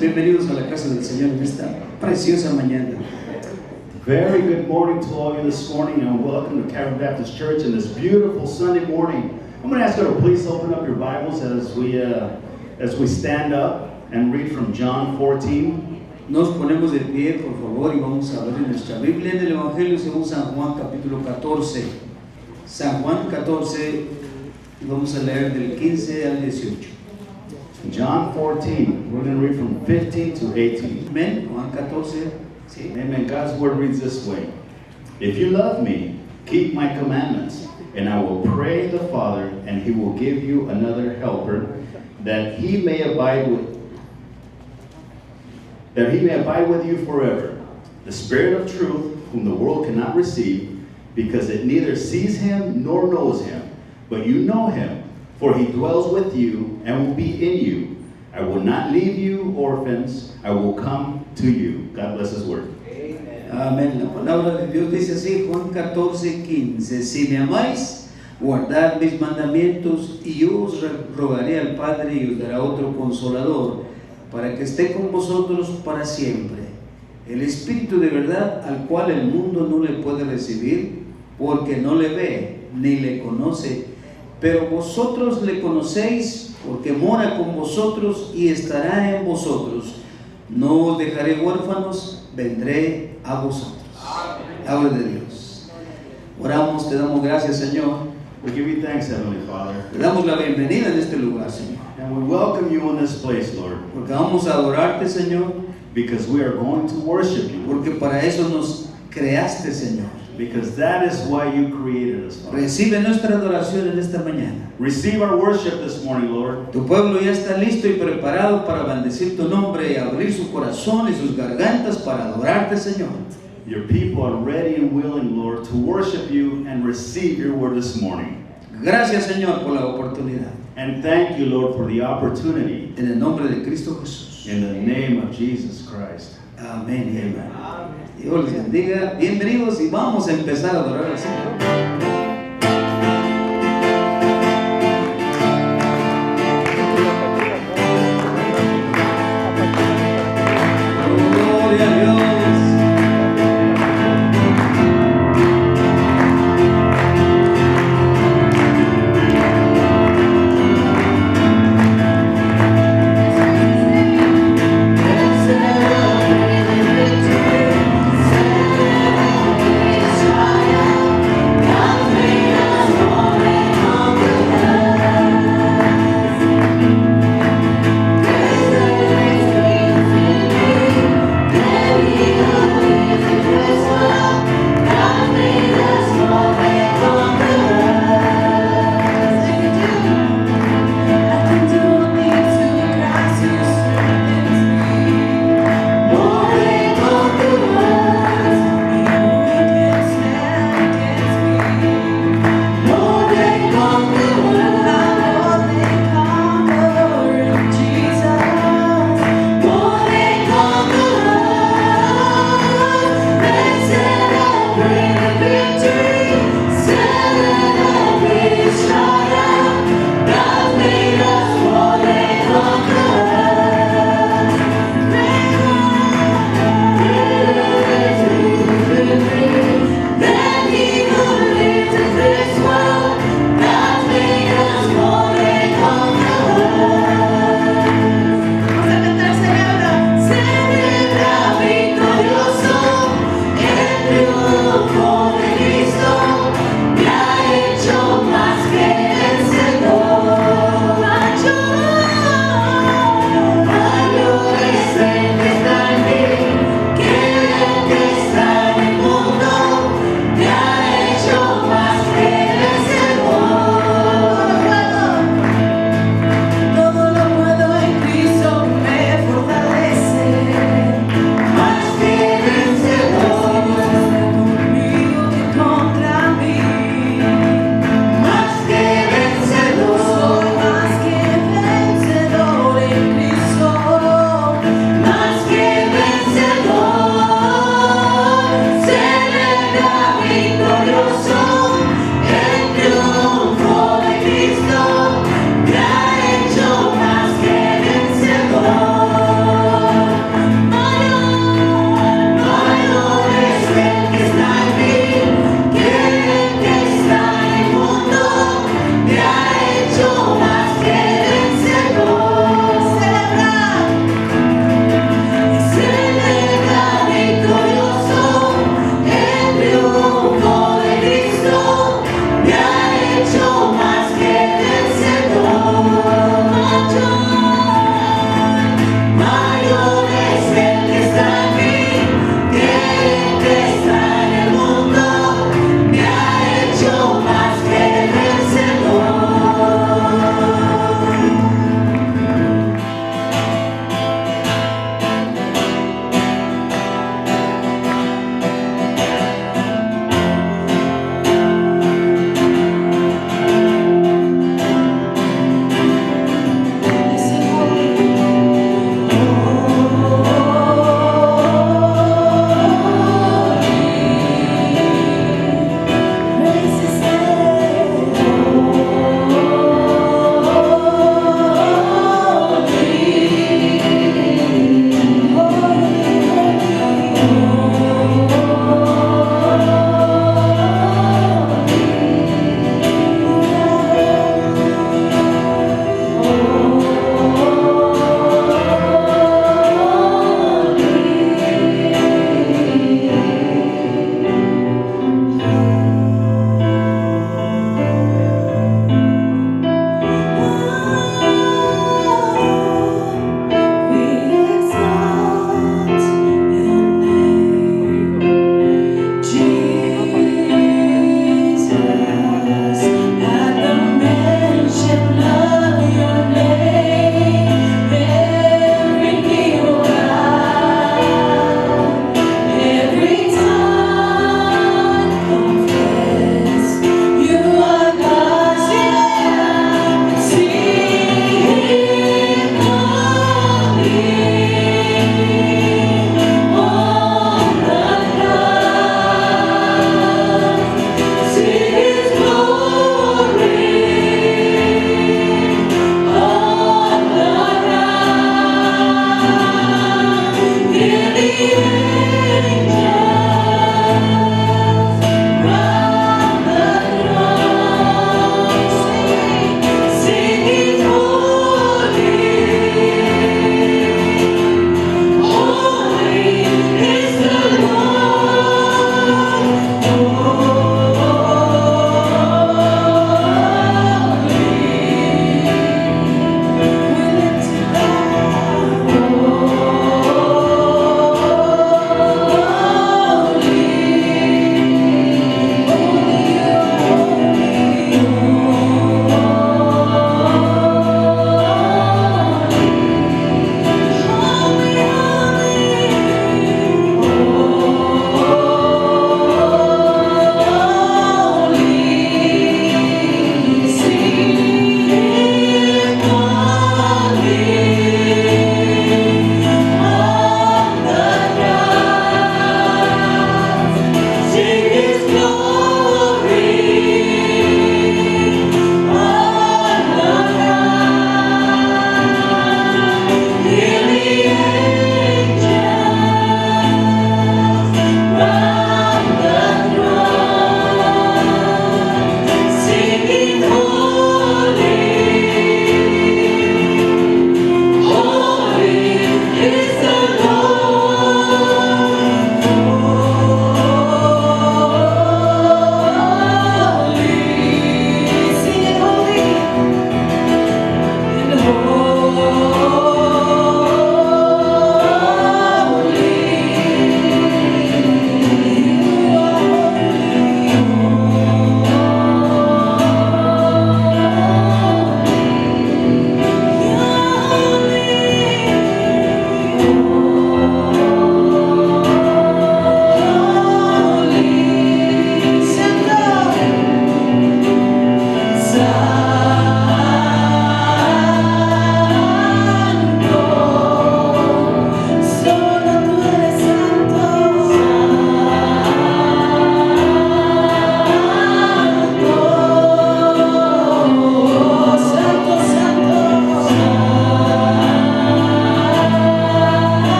bienvenidos a la casa del Señor en esta preciosa mañana. Very good morning to all of you this morning, and welcome to Calvary Baptist Church in this beautiful Sunday morning. I'm going to ask you to please open up your Bibles as we stand up and read from John 14. Nos ponemos de pie, por favor, y vamos a ver en nuestra Biblia en el Evangelio según San Juan, capítulo 14. San Juan 14, y vamos a leer del 15 al 18. John 14, we're going to read from 15 to 18. Amén. Juan 14. Sí. Amen. God's word reads this way. If you love me, keep my commandments, and I will pray the Father, and he will give you another helper, that he may abide with you forever. The Spirit of truth, whom the world cannot receive, because it neither sees him nor knows him. But you know him, for he dwells with you and will be in you. I will not leave you orphans, I will come to you. God bless his word. Amén. La palabra de Dios dice así, Juan 14, 15. Si me amáis, guardad mis mandamientos, y yo os rogaré al Padre y os dará otro consolador, para que esté con vosotros para siempre. El Espíritu de verdad, al cual el mundo no le puede recibir, porque no le ve ni le conoce, pero vosotros le conocéis, porque mora con vosotros y estará en vosotros. No os dejaré huérfanos, vendré a vosotros. Palabra de Dios. Oramos, te damos gracias, Señor. We give you thanks, Heavenly Father. Te damos la bienvenida en este lugar, Señor. And we welcome you in this place, Lord. Porque vamos a adorarte, Señor. Because we are going to worship you. Porque para eso nos creaste, Señor. Because that is why you created us, Father. Recibe nuestra adoración en esta mañana. Receive our worship this morning, Lord. Tu pueblo ya está listo y preparado para bendecir tu nombre y abrir su corazón y sus gargantas para adorarte, Señor. Your people are ready and willing, Lord, to worship you and receive your word this morning. Gracias, Señor, por la oportunidad. And thank you, Lord, for the opportunity. En el nombre de Cristo Jesús. In the name of Jesus Christ. Amén y amén. Dios les bendiga. Bienvenidos y vamos a empezar a adorar al Señor. God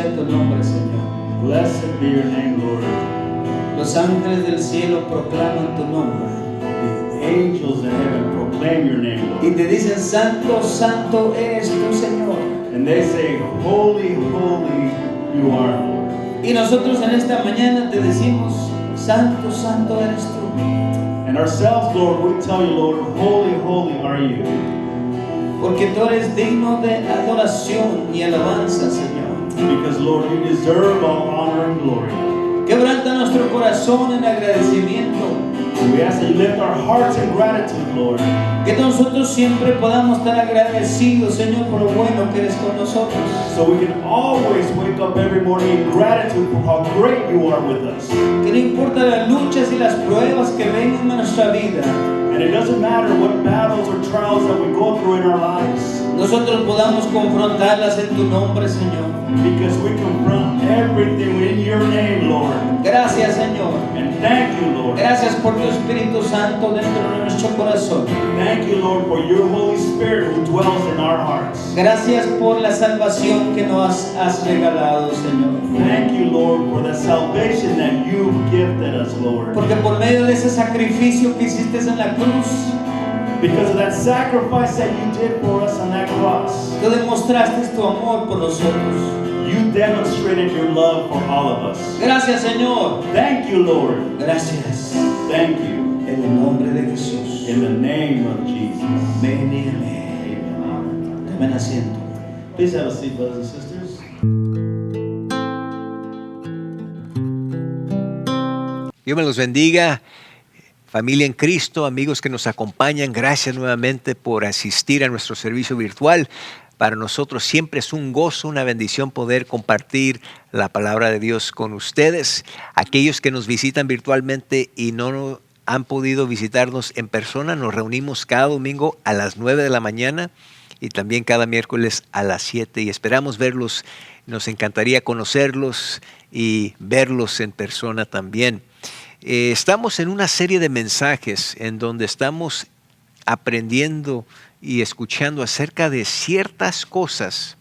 sea tu nombre, Señor. Blessed be your name, Lord. Los ángeles del cielo proclaman tu nombre. The angels in heaven proclaim your name, Y Lord. te dicen, santo, santo eres tú, Señor. And they say, holy, holy you are, Lord. Y nosotros en esta mañana te decimos, santo, santo eres tú. And ourselves, Lord, we tell you, Lord, holy, holy are you. Porque tú eres digno de adoración y alabanza, Señor. Because, Lord, you deserve all honor and glory. Quebranta nuestro corazón en agradecimiento. We ask that you lift our hearts in gratitude, Lord. Que nosotros siempre podamos estar agradecidos, Señor, por lo bueno que eres con nosotros. So we can always wake up every morning in gratitude for how great you are with us. Que no importa las luchas y las pruebas que vengan a nuestra vida, And it doesn't matter what battles or trials that we go through in our lives. nosotros podamos confrontarlas en tu nombre, Señor. Because we confront everything in your name, Lord. Gracias, Señor. And thank you, Lord. Gracias por tu Espíritu Santo dentro de nuestro corazón. Thank you, Lord, for your Holy Spirit who dwells in our hearts. Gracias por la salvación que nos has regalado, Señor. Thank you, Lord, for the salvation that you gifted us, Lord. Porque por medio de ese sacrificio que hiciste en la cruz, Because of that sacrifice that you did for us on that cross, tú demostraste tu amor por nosotros. you demonstrated your love for all of us. Gracias, Señor. Thank you, Lord. Gracias. Thank you. En el nombre de Jesús. In the name of Jesus. Amén y amén. Amen. Tomen asiento. Please have a seat, brothers and sisters. Dios me los bendiga, familia en Cristo, amigos que nos acompañan. Gracias nuevamente por asistir a nuestro servicio virtual. Para nosotros siempre es un gozo, una bendición poder compartir la palabra de Dios con ustedes. Aquellos que nos visitan virtualmente y no han podido visitarnos en persona, nos reunimos cada domingo a las 9 de la mañana y también cada miércoles a las 7 y esperamos verlos. Nos encantaría conocerlos y verlos en persona también. Estamos en una serie de mensajes en donde estamos aprendiendo y escuchando acerca de ciertas cosas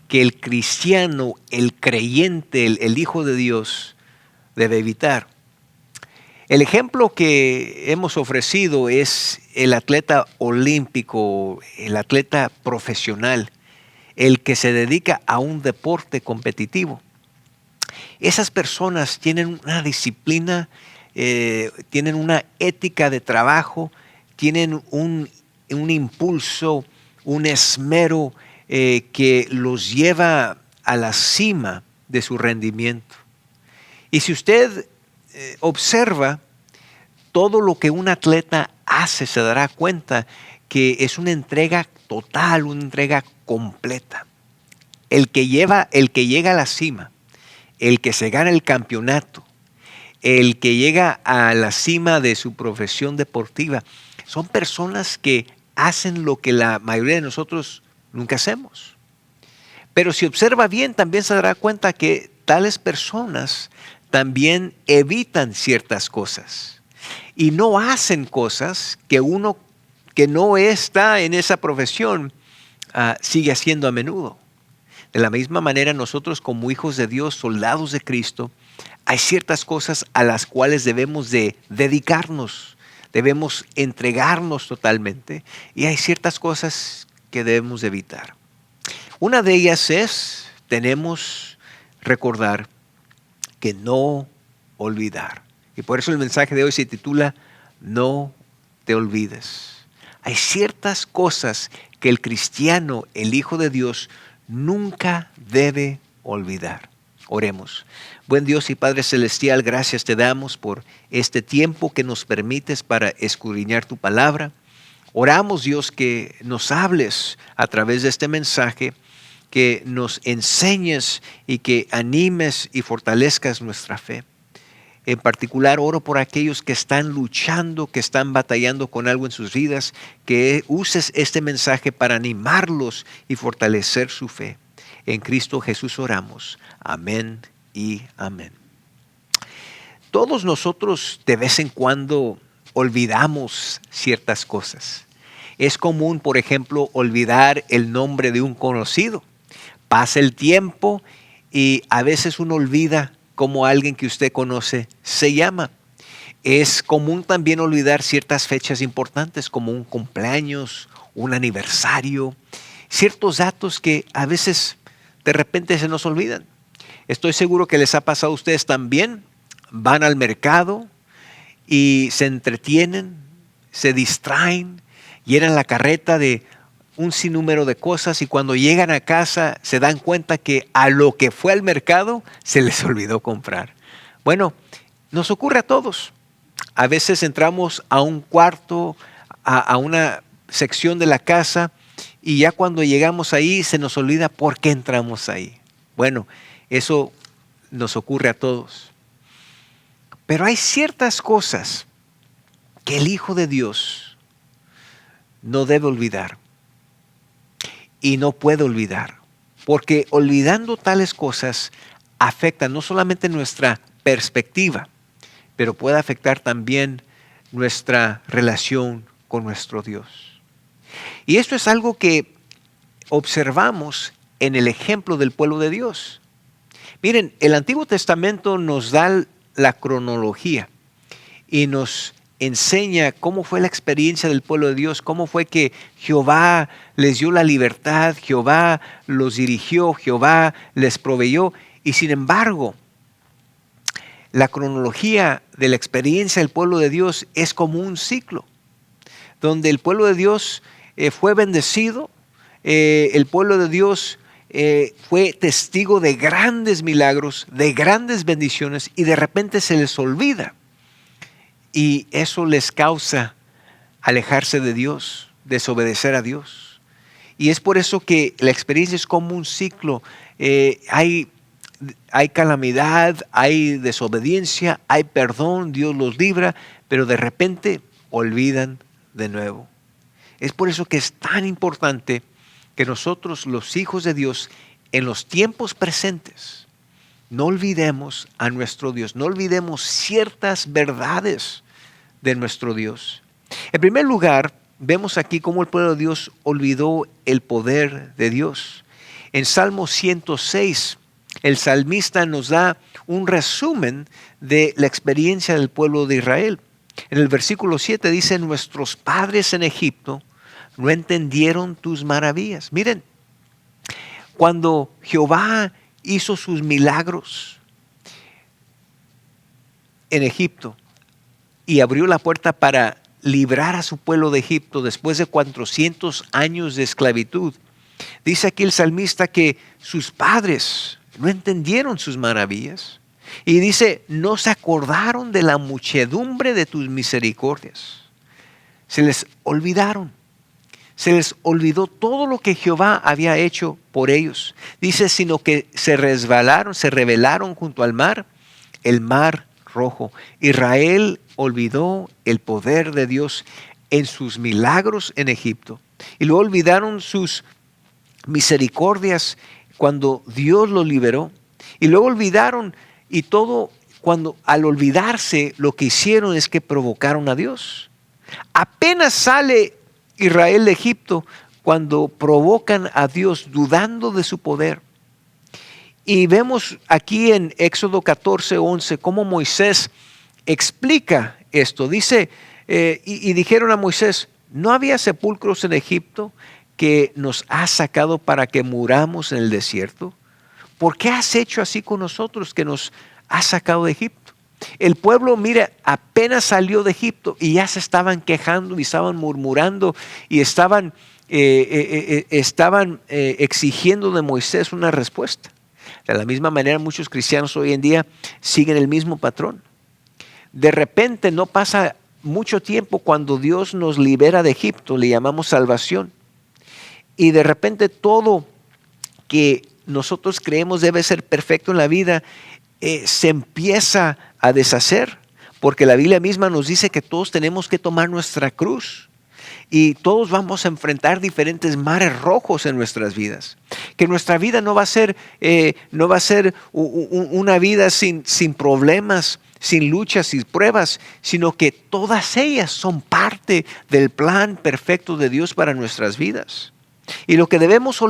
que el cristiano, el creyente, el hijo de Dios debe evitar. El ejemplo que hemos ofrecido es el atleta olímpico, el atleta profesional, el que se dedica a un deporte competitivo. Esas personas tienen una disciplina, tienen una ética de trabajo, tienen un impulso, un esmero que los lleva a la cima de su rendimiento. Y si usted observa todo lo que un atleta hace, se dará cuenta que es una entrega total, una entrega completa. El que llega a la cima, el que se gana el campeonato, el que llega a la cima de su profesión deportiva, son personas que hacen lo que la mayoría de nosotros nunca hacemos. Pero si observa bien, también se dará cuenta que tales personas también evitan ciertas cosas y no hacen cosas que uno que no está en esa profesión sigue haciendo a menudo. De la misma manera, nosotros como hijos de Dios, soldados de Cristo, hay ciertas cosas a las cuales debemos de dedicarnos, debemos entregarnos totalmente y hay ciertas cosas que debemos de evitar. Una de ellas es, tenemos recordar que no olvidar. Y por eso el mensaje de hoy se titula, No te olvides. Hay ciertas cosas que el cristiano, el hijo de Dios, nunca debe olvidar. Oremos. Buen Dios y Padre Celestial, gracias te damos por este tiempo que nos permites para escudriñar tu palabra. Oramos, Dios, que nos hables a través de este mensaje, que nos enseñes y que animes y fortalezcas nuestra fe. En particular, oro por aquellos que están luchando, que están batallando con algo en sus vidas, que uses este mensaje para animarlos y fortalecer su fe. En Cristo Jesús oramos. Amén y amén. Todos nosotros de vez en cuando olvidamos ciertas cosas. Es común, por ejemplo, olvidar el nombre de un conocido. Pasa el tiempo y a veces uno olvida cómo alguien que usted conoce se llama. Es común también olvidar ciertas fechas importantes como un cumpleaños, un aniversario, ciertos datos que a veces de repente se nos olvidan. Estoy seguro que les ha pasado a ustedes también. Van al mercado y se entretienen, se distraen, llenan la carreta de un sinnúmero de cosas y cuando llegan a casa se dan cuenta que a lo que fue al mercado se les olvidó comprar. Bueno, nos ocurre a todos. A veces entramos a un cuarto, a una sección de la casa y ya cuando llegamos ahí se nos olvida por qué entramos ahí. Bueno, eso nos ocurre a todos. Pero hay ciertas cosas que el Hijo de Dios no debe olvidar y no puede olvidar, porque olvidando tales cosas afecta no solamente nuestra perspectiva, pero puede afectar también nuestra relación con nuestro Dios. Y esto es algo que observamos en el ejemplo del pueblo de Dios. Miren, el Antiguo Testamento nos da la cronología y nos enseña cómo fue la experiencia del pueblo de Dios, cómo fue que Jehová les dio la libertad, Jehová los dirigió, Jehová les proveyó. Y sin embargo, la cronología de la experiencia del pueblo de Dios es como un ciclo, donde el pueblo de Dios fue bendecido, el pueblo de Dios fue testigo de grandes milagros, de grandes bendiciones, y de repente se les olvida. Y eso les causa alejarse de Dios, desobedecer a Dios. Y es por eso que la experiencia es como un ciclo. Hay calamidad, hay desobediencia, hay perdón, Dios los libra, pero de repente olvidan de nuevo. Es por eso que es tan importante que nosotros, los hijos de Dios, en los tiempos presentes, no olvidemos a nuestro Dios, no olvidemos ciertas verdades de nuestro Dios. En primer lugar, vemos aquí cómo el pueblo de Dios olvidó el poder de Dios. En Salmo 106, el salmista nos da un resumen de la experiencia del pueblo de Israel. En el versículo 7 dice, nuestros padres en Egipto no entendieron tus maravillas. Miren, cuando Jehová hizo sus milagros en Egipto y abrió la puerta para librar a su pueblo de Egipto después de 400 años de esclavitud, dice aquí el salmista que sus padres no entendieron sus maravillas. Y dice, no se acordaron de la muchedumbre de tus misericordias. Se les olvidaron. Se les olvidó todo lo que Jehová había hecho por ellos. Dice, sino que se resbalaron, se rebelaron junto al mar, el mar rojo. Israel olvidó el poder de Dios en sus milagros en Egipto. Y luego olvidaron sus misericordias cuando Dios los liberó. Y luego olvidaron, y todo, cuando al olvidarse, lo que hicieron es que provocaron a Dios. Apenas sale Israel de Egipto cuando provocan a Dios dudando de su poder. Y vemos aquí en Éxodo 14:11 cómo Moisés explica esto. Dice, y dijeron a Moisés, ¿no había sepulcros en Egipto que nos has sacado para que muramos en el desierto? ¿Por qué has hecho así con nosotros que nos has sacado de Egipto? El pueblo, mira, apenas salió de Egipto y ya se estaban quejando y estaban murmurando y estaban exigiendo de Moisés una respuesta. De la misma manera, muchos cristianos hoy en día siguen el mismo patrón. De repente no pasa mucho tiempo cuando Dios nos libera de Egipto, le llamamos salvación. Y de repente todo que nosotros creemos debe ser perfecto en la vida, se empieza a deshacer, porque la Biblia misma nos dice que todos tenemos que tomar nuestra cruz y todos vamos a enfrentar diferentes mares rojos en nuestras vidas, que nuestra vida no va a ser una vida sin problemas, sin luchas y pruebas, sino que todas ellas son parte del plan perfecto de Dios para nuestras vidas. Y lo que debemos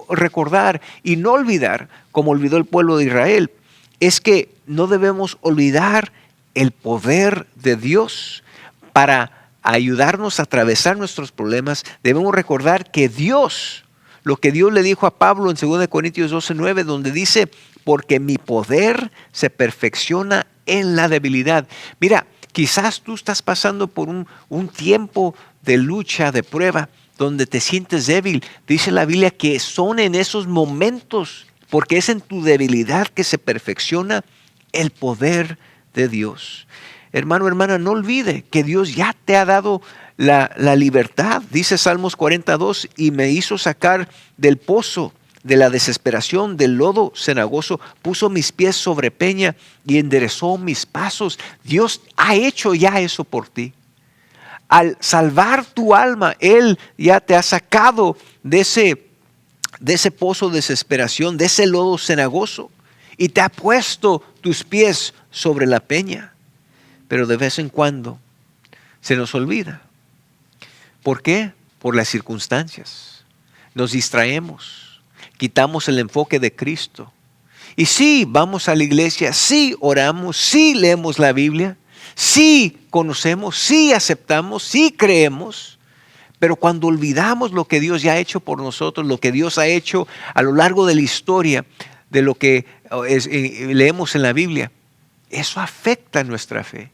recordar y no olvidar, como olvidó el pueblo de Israel, es que no debemos olvidar el poder de Dios para ayudarnos a atravesar nuestros problemas. Debemos recordar que Dios, lo que Dios le dijo a Pablo en 2 Corintios 12:9, donde dice, porque mi poder se perfecciona en la debilidad. Mira, quizás tú estás pasando por un tiempo de lucha, de prueba, donde te sientes débil. Dice la Biblia que son en esos momentos, porque es en tu debilidad que se perfecciona el poder de Dios. Hermano, hermana, no olvide que Dios ya te ha dado la libertad. Dice Salmos 42, y me hizo sacar del pozo de la desesperación, del lodo cenagoso, puso mis pies sobre peña y enderezó mis pasos. Dios ha hecho ya eso por ti. Al salvar tu alma, Él ya te ha sacado de ese pozo de desesperación, de ese lodo cenagoso, y te ha puesto tus pies sobre la peña. Pero de vez en cuando se nos olvida. ¿Por qué? Por las circunstancias. Nos distraemos, quitamos el enfoque de Cristo. Y sí, vamos a la iglesia, sí oramos, sí leemos la Biblia, sí conocemos, sí aceptamos, sí creemos, pero cuando olvidamos lo que Dios ya ha hecho por nosotros, lo que Dios ha hecho a lo largo de la historia, de lo que leemos en la Biblia, eso afecta nuestra fe,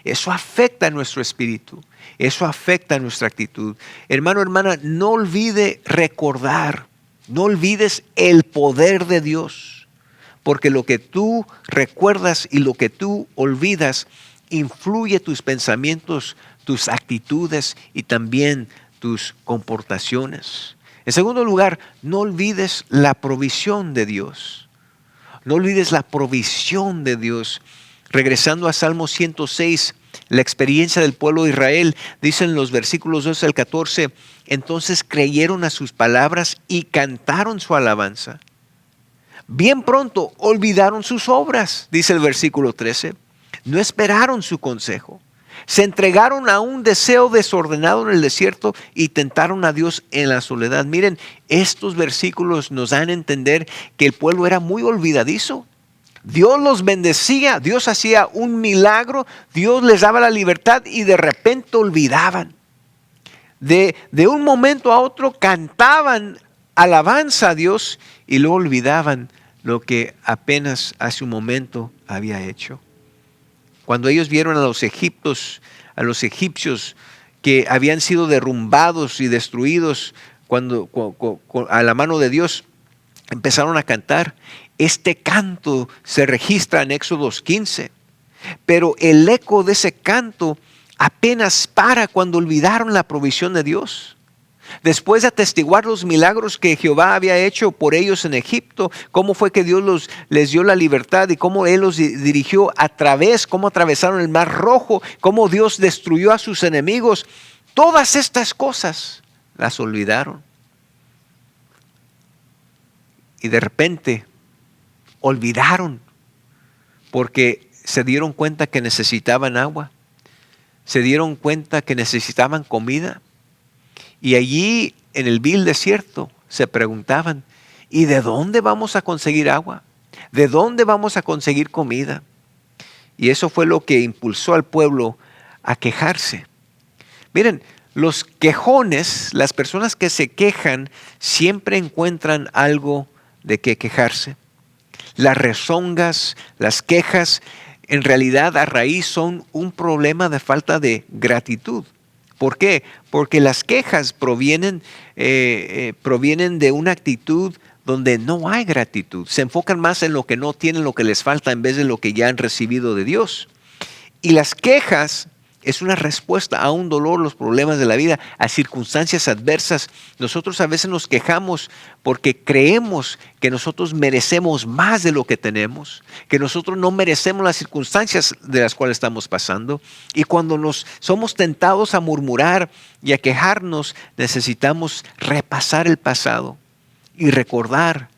eso afecta nuestro espíritu, eso afecta nuestra actitud. Hermano, hermana, no olvide recordar, no olvides el poder de Dios, porque lo que tú recuerdas y lo que tú olvidas influye tus pensamientos, tus actitudes y también tus comportaciones. En segundo lugar, no olvides la provisión de Dios. No olvides la provisión de Dios. Regresando a Salmo 106, la experiencia del pueblo de Israel, dicen los versículos 12 al 14, entonces creyeron a sus palabras y cantaron su alabanza. Bien pronto olvidaron sus obras, dice el versículo 13. No esperaron su consejo. Se entregaron a un deseo desordenado en el desierto y tentaron a Dios en la soledad. Miren, estos versículos nos dan a entender que el pueblo era muy olvidadizo. Dios los bendecía, Dios hacía un milagro, Dios les daba la libertad y de repente olvidaban. De un momento a otro cantaban alabanza a Dios y luego olvidaban lo que apenas hace un momento había hecho. Cuando ellos vieron a los egipcios que habían sido derrumbados y destruidos a la mano de Dios, empezaron a cantar. Este canto se registra en Éxodos 15, pero el eco de ese canto apenas para cuando olvidaron la provisión de Dios. Después de atestiguar los milagros que Jehová había hecho por ellos en Egipto, cómo fue que Dios les dio la libertad y cómo Él los dirigió cómo atravesaron el Mar Rojo, cómo Dios destruyó a sus enemigos, todas estas cosas las olvidaron. Y de repente olvidaron porque se dieron cuenta que necesitaban agua, se dieron cuenta que necesitaban comida. Y allí en el vil desierto se preguntaban, ¿y de dónde vamos a conseguir agua? ¿De dónde vamos a conseguir comida? Y eso fue lo que impulsó al pueblo a quejarse. Miren, los quejones, las personas que se quejan, siempre encuentran algo de qué quejarse. Las rezongas, las quejas, en realidad a raíz son un problema de falta de gratitud. ¿Por qué? Porque las quejas provienen de una actitud donde no hay gratitud. Se enfocan más en lo que no tienen, lo que les falta, en vez de lo que ya han recibido de Dios. Y las quejas es una respuesta a un dolor, los problemas de la vida, a circunstancias adversas. Nosotros a veces nos quejamos porque creemos que nosotros merecemos más de lo que tenemos, que nosotros no merecemos las circunstancias de las cuales estamos pasando. Y cuando nos somos tentados a murmurar y a quejarnos, necesitamos repasar el pasado y recordar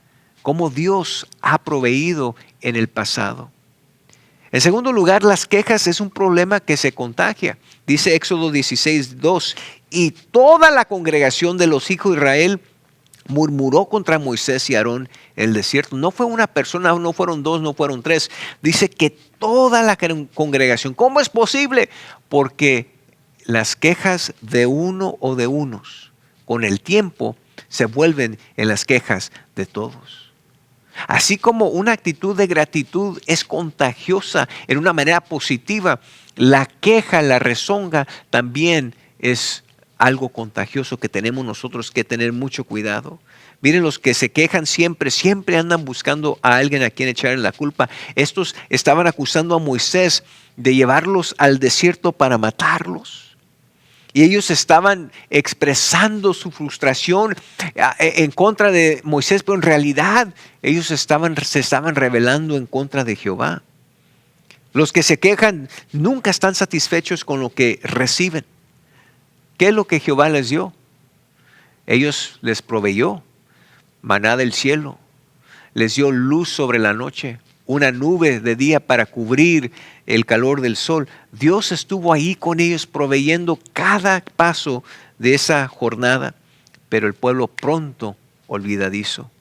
cómo Dios ha proveído en el pasado. En segundo lugar, las quejas es un problema que se contagia. Dice Éxodo 16:2, Y toda la congregación de los hijos de Israel murmuró contra Moisés y Aarón en el desierto. No fue una persona, no fueron dos, no fueron tres. Dice que toda la congregación. ¿Cómo es posible? Porque las quejas de uno o de unos con el tiempo se vuelven en las quejas de todos. Así como una actitud de gratitud es contagiosa en una manera positiva, la queja, la rezonga también es algo contagioso que tenemos nosotros que tener mucho cuidado. Miren, los que se quejan siempre andan buscando a alguien a quien echarle la culpa. Estos estaban acusando a Moisés de llevarlos al desierto para matarlos. Y ellos estaban expresando su frustración en contra de Moisés, pero en realidad ellos se estaban rebelando en contra de Jehová. Los que se quejan nunca están satisfechos con lo que reciben. ¿Qué es lo que Jehová les dio? Ellos les proveyó maná del cielo, les dio luz sobre la noche, una nube de día para cubrir el calor del sol. Dios estuvo ahí con ellos proveyendo cada paso de esa jornada, pero el pueblo pronto olvidadizo.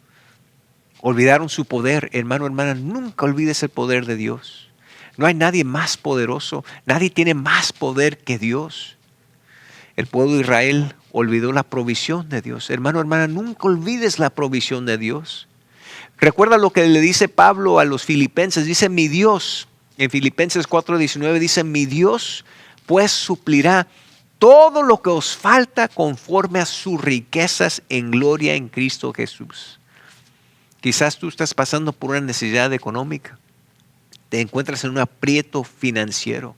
Olvidaron su poder. Hermano, hermana, nunca olvides el poder de Dios. No hay nadie más poderoso, nadie tiene más poder que Dios. El pueblo de Israel olvidó la provisión de Dios. Hermano, hermana, nunca olvides la provisión de Dios. Recuerda lo que le dice Pablo a los filipenses. Dice, mi Dios, en Filipenses 4:19 dice, mi Dios pues suplirá todo lo que os falta conforme a sus riquezas en gloria en Cristo Jesús. Quizás tú estás pasando por una necesidad económica. Te encuentras en un aprieto financiero.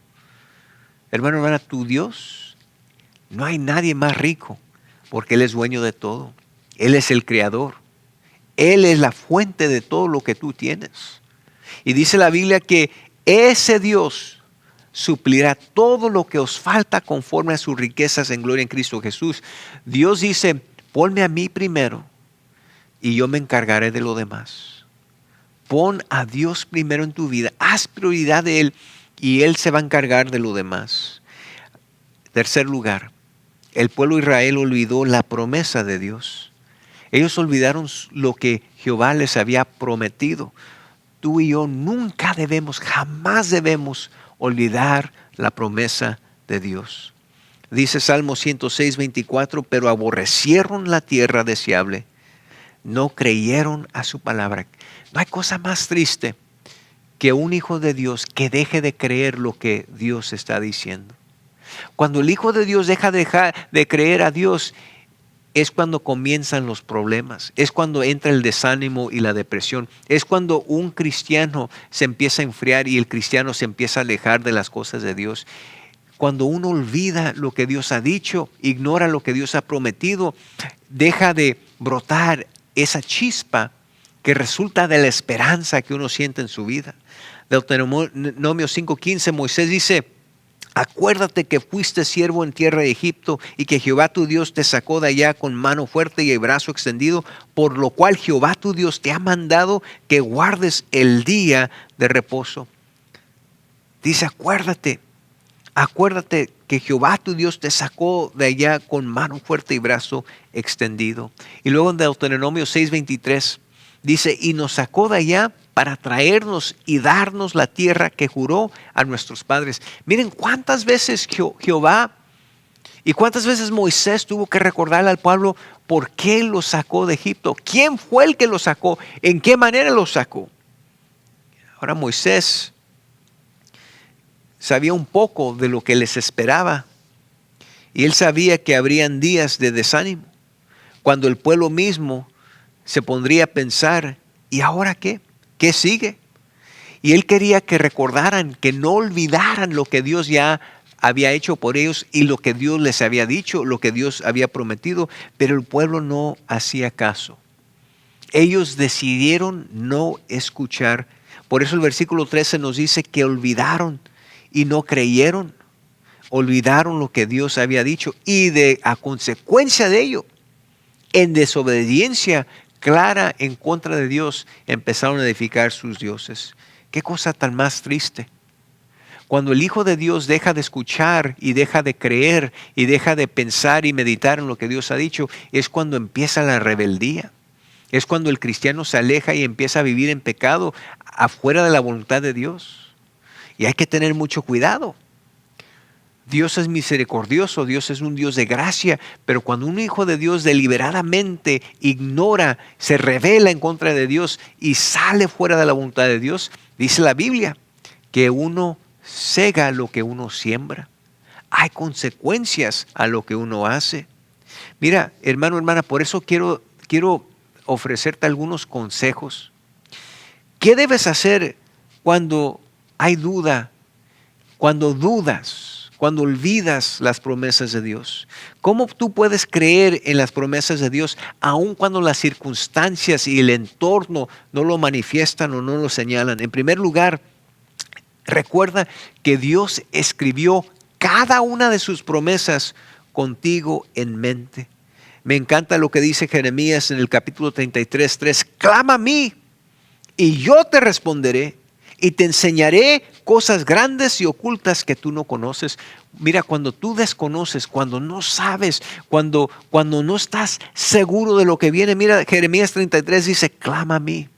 Hermano, hermana, tu Dios, no hay nadie más rico porque Él es dueño de todo. Él es el creador. Él es la fuente de todo lo que tú tienes. Y dice la Biblia que ese Dios suplirá todo lo que os falta conforme a sus riquezas en gloria en Cristo Jesús. Dios dice, ponme a mí primero y yo me encargaré de lo demás. Pon a Dios primero en tu vida. Haz prioridad de Él y Él se va a encargar de lo demás. Tercer lugar, el pueblo de Israel olvidó la promesa de Dios. Ellos olvidaron lo que Jehová les había prometido. Tú y yo nunca debemos, jamás debemos olvidar la promesa de Dios. Dice Salmo 106:24, pero aborrecieron la tierra deseable, no creyeron a su palabra. No hay cosa más triste que un hijo de Dios que deje de creer lo que Dios está diciendo. Cuando el hijo de Dios deja de creer a Dios, es cuando comienzan los problemas, es cuando entra el desánimo y la depresión, es cuando un cristiano se empieza a enfriar y el cristiano se empieza a alejar de las cosas de Dios. Cuando uno olvida lo que Dios ha dicho, ignora lo que Dios ha prometido, deja de brotar esa chispa que resulta de la esperanza que uno siente en su vida. Deuteronomio 5:15, Moisés dice, acuérdate que fuiste siervo en tierra de Egipto y que Jehová tu Dios te sacó de allá con mano fuerte y el brazo extendido, por lo cual Jehová tu Dios te ha mandado que guardes el día de reposo. Dice, acuérdate que Jehová tu Dios te sacó de allá con mano fuerte y brazo extendido. Y luego en Deuteronomio 6:23 dice, y nos sacó de allá para traernos y darnos la tierra que juró a nuestros padres. Miren cuántas veces Jehová y cuántas veces Moisés tuvo que recordarle al pueblo por qué lo sacó de Egipto. ¿Quién fue el que lo sacó? ¿En qué manera lo sacó? Ahora Moisés sabía un poco de lo que les esperaba. Y él sabía que habrían días de desánimo, cuando el pueblo mismo se pondría a pensar, ¿y ahora qué? ¿Qué sigue? Y él quería que recordaran, que no olvidaran lo que Dios ya había hecho por ellos y lo que Dios les había dicho, lo que Dios había prometido, pero el pueblo no hacía caso. Ellos decidieron no escuchar. Por eso el versículo 13 nos dice que olvidaron y no creyeron. Olvidaron lo que Dios había dicho y a consecuencia de ello, en desobediencia clara en contra de Dios, empezaron a edificar sus dioses. Qué cosa tan más triste. Cuando el Hijo de Dios deja de escuchar y deja de creer y deja de pensar y meditar en lo que Dios ha dicho, es cuando empieza la rebeldía. Es cuando el cristiano se aleja y empieza a vivir en pecado afuera de la voluntad de Dios. Y hay que tener mucho cuidado. Dios es misericordioso, Dios es un Dios de gracia, pero cuando un hijo de Dios deliberadamente ignora, se rebela en contra de Dios y sale fuera de la voluntad de Dios, dice la Biblia que uno sega lo que uno siembra. Hay consecuencias a lo que uno hace. Mira, hermano, hermana, por eso quiero ofrecerte algunos consejos. ¿Qué debes hacer cuando hay duda, cuando dudas? Cuando olvidas las promesas de Dios. ¿Cómo tú puedes creer en las promesas de Dios aun cuando las circunstancias y el entorno no lo manifiestan o no lo señalan? En primer lugar, recuerda que Dios escribió cada una de sus promesas contigo en mente. Me encanta lo que dice Jeremías en el capítulo 33:3. Clama a mí y yo te responderé. Y te enseñaré cosas grandes y ocultas que tú no conoces. Mira, cuando tú desconoces, cuando no sabes, cuando no estás seguro de lo que viene, mira, Jeremías 33 dice, clama a mí.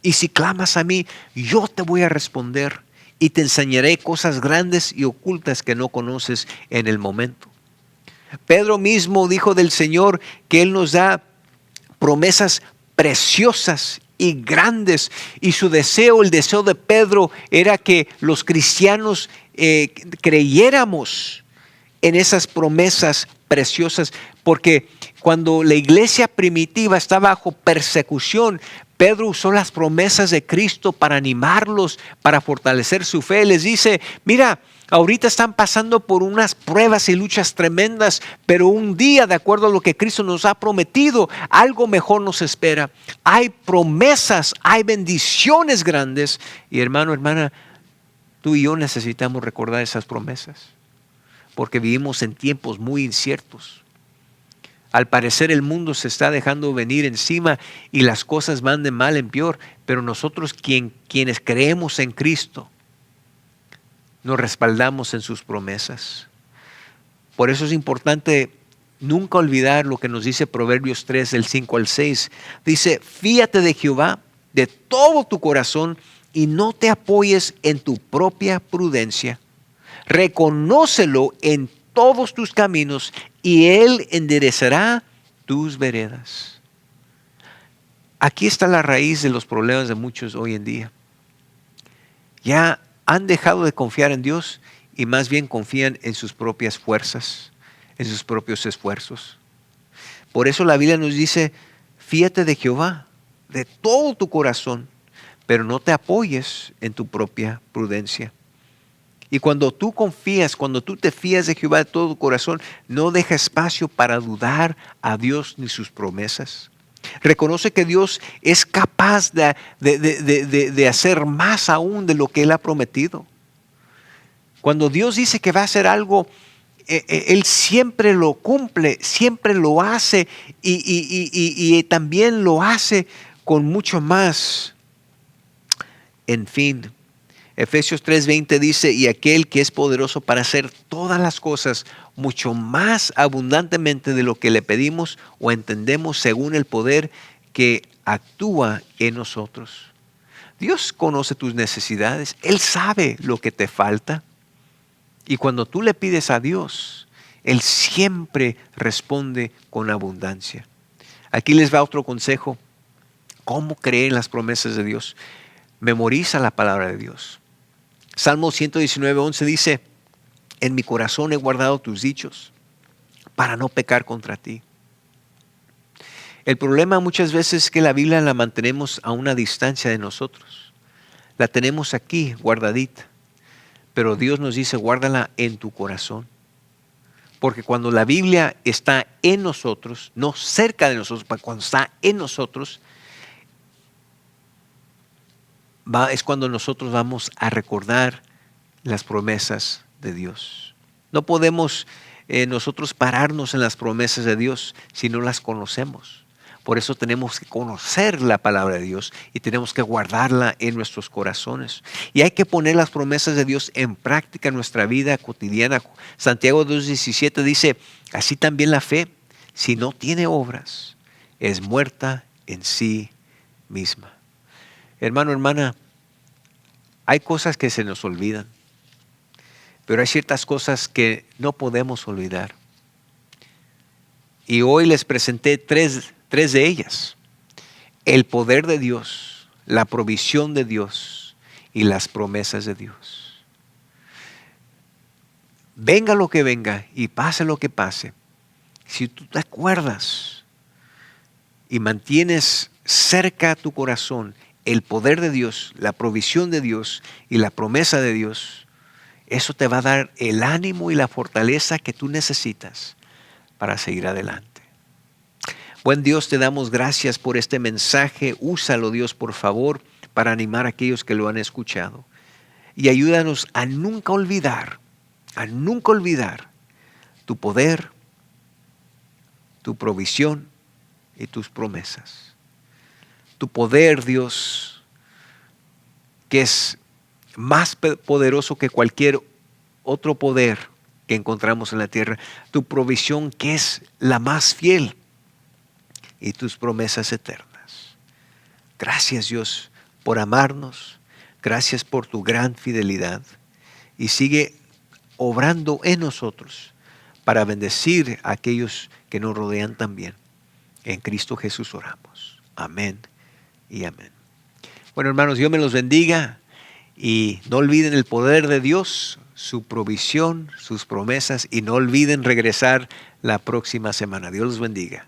Y si clamas a mí, yo te voy a responder y te enseñaré cosas grandes y ocultas que no conoces en el momento. Pedro mismo dijo del Señor que Él nos da promesas preciosas y grandes, y su deseo, el deseo de Pedro era que los cristianos creyéramos en esas promesas preciosas, porque cuando la iglesia primitiva estaba bajo persecución, Pedro usó las promesas de Cristo para animarlos, para fortalecer su fe. Les dice, mira, ahorita están pasando por unas pruebas y luchas tremendas, pero un día, de acuerdo a lo que Cristo nos ha prometido, algo mejor nos espera. Hay promesas, hay bendiciones grandes. Y hermano, hermana, tú y yo necesitamos recordar esas promesas, porque vivimos en tiempos muy inciertos. Al parecer el mundo se está dejando venir encima y las cosas van de mal en peor, pero nosotros quienes creemos en Cristo, nos respaldamos en sus promesas. Por eso es importante nunca olvidar lo que nos dice Proverbios 3, del 5 al 6. Dice, fíate de Jehová de todo tu corazón y no te apoyes en tu propia prudencia. Reconócelo en todos tus caminos y Él enderezará tus veredas. Aquí está la raíz de los problemas de muchos hoy en día. Ya han dejado de confiar en Dios y más bien confían en sus propias fuerzas, en sus propios esfuerzos. Por eso la Biblia nos dice, fíate de Jehová de todo tu corazón, pero no te apoyes en tu propia prudencia. Y cuando tú confías, cuando tú te fías de Jehová de todo tu corazón, no deja espacio para dudar a Dios ni sus promesas. Reconoce que Dios es capaz de hacer más aún de lo que Él ha prometido. Cuando Dios dice que va a hacer algo, Él siempre lo cumple, siempre lo hace y también lo hace con mucho más. En fin, Efesios 3:20 dice, y aquel que es poderoso para hacer todas las cosas mucho más abundantemente de lo que le pedimos o entendemos según el poder que actúa en nosotros. Dios conoce tus necesidades, Él sabe lo que te falta. Y cuando tú le pides a Dios, Él siempre responde con abundancia. Aquí les va otro consejo. ¿Cómo creer en las promesas de Dios? Memoriza la palabra de Dios. Salmo 119:11 dice, en mi corazón he guardado tus dichos para no pecar contra ti. El problema muchas veces es que la Biblia la mantenemos a una distancia de nosotros. La tenemos aquí guardadita, pero Dios nos dice guárdala en tu corazón. Porque cuando la Biblia está en nosotros, no cerca de nosotros, pero cuando está en nosotros, es cuando nosotros vamos a recordar las promesas de Dios. No podemos nosotros pararnos en las promesas de Dios si no las conocemos. Por eso tenemos que conocer la palabra de Dios y tenemos que guardarla en nuestros corazones. Y hay que poner las promesas de Dios en práctica en nuestra vida cotidiana. Santiago 2:17 dice, así también la fe, si no tiene obras, es muerta en sí misma. Hermano, hermana, hay cosas que se nos olvidan, pero hay ciertas cosas que no podemos olvidar. Y hoy les presenté tres de ellas. El poder de Dios, la provisión de Dios y las promesas de Dios. Venga lo que venga y pase lo que pase, si tú te acuerdas y mantienes cerca a tu corazón el poder de Dios, la provisión de Dios y la promesa de Dios, eso te va a dar el ánimo y la fortaleza que tú necesitas para seguir adelante. Buen Dios, te damos gracias por este mensaje. Úsalo, Dios, por favor, para animar a aquellos que lo han escuchado. Y ayúdanos a nunca olvidar tu poder, tu provisión y tus promesas. Tu poder, Dios, que es más poderoso que cualquier otro poder que encontramos en la tierra. Tu provisión, que es la más fiel, y tus promesas eternas. Gracias, Dios, por amarnos. Gracias por tu gran fidelidad. Y sigue obrando en nosotros para bendecir a aquellos que nos rodean también. En Cristo Jesús oramos. Amén y amén. Bueno, hermanos, Dios me los bendiga y no olviden el poder de Dios, su provisión, sus promesas, y no olviden regresar la próxima semana. Dios los bendiga.